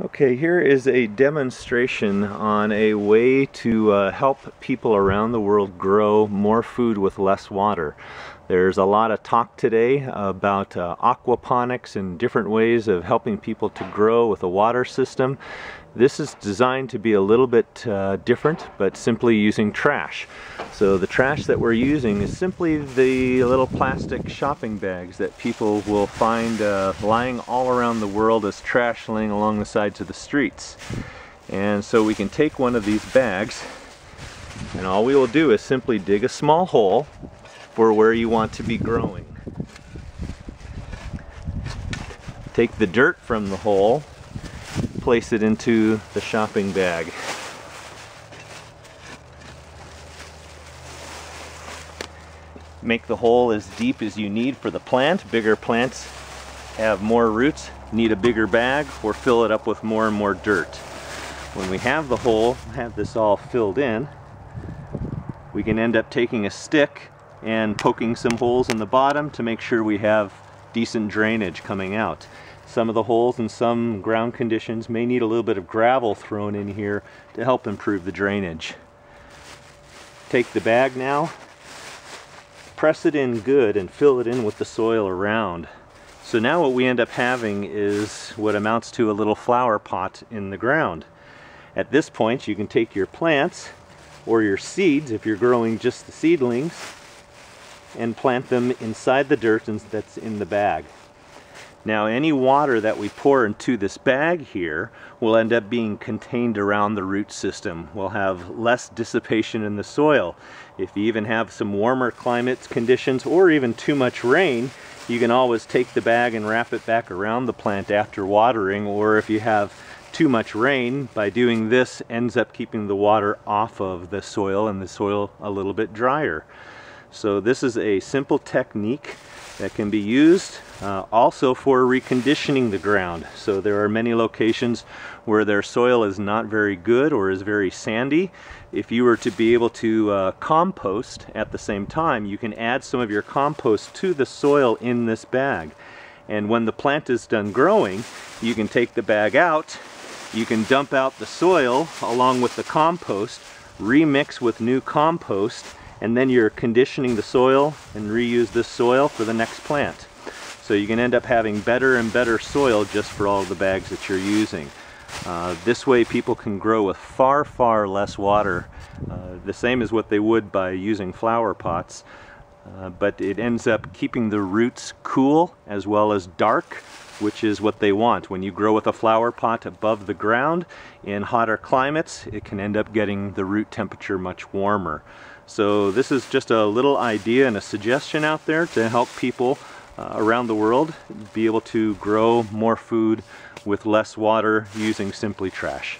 Okay, here is a demonstration on a way to help people around the world grow more food with less water. There's a lot of talk today about aquaponics and different ways of helping people to grow with a water system. This is designed to be a little bit different, but simply using trash. So the trash that we're using is simply the little plastic shopping bags that people will find lying all around the world as trash laying along the sides of the streets. And so we can take one of these bags, and all we will do is simply dig a small hole for where you want to be growing. Take the dirt from the hole, place it into the shopping bag. Make the hole as deep as you need for the plant. Bigger plants have more roots, need a bigger bag, or fill it up with more and more dirt. When we have the hole, have this all filled in, we can end up taking a stick and poking some holes in the bottom to make sure we have decent drainage coming out. Some of the holes in some ground conditions may need a little bit of gravel thrown in here to help improve the drainage. Take the bag now, press it in good and fill it in with the soil around. So now what we end up having is what amounts to a little flower pot in the ground. At this point you can take your plants or your seeds, if you're growing just the seedlings, and plant them inside the dirt that's in the bag. Now any water that we pour into this bag here will end up being contained around the root system. We'll have less dissipation in the soil. If you even have some warmer climate conditions or even too much rain, you can always take the bag and wrap it back around the plant after watering, or if you have too much rain, by doing this ends up keeping the water off of the soil and the soil a little bit drier. So this is a simple technique that can be used also for reconditioning the ground. So there are many locations where their soil is not very good or is very sandy. If you were to be able to compost at the same time, you can add some of your compost to the soil in this bag. And when the plant is done growing, you can take the bag out, you can dump out the soil along with the compost, remix with new compost, and then you're conditioning the soil and reuse this soil for the next plant. So you can end up having better and better soil just for all of the bags that you're using. This way people can grow with far, far less water, the same as what they would by using flower pots, but it ends up keeping the roots cool as well as dark, which is what they want. When you grow with a flower pot above the ground in hotter climates, it can end up getting the root temperature much warmer. So this is just a little idea and a suggestion out there to help people around the world be able to grow more food with less water using simply trash.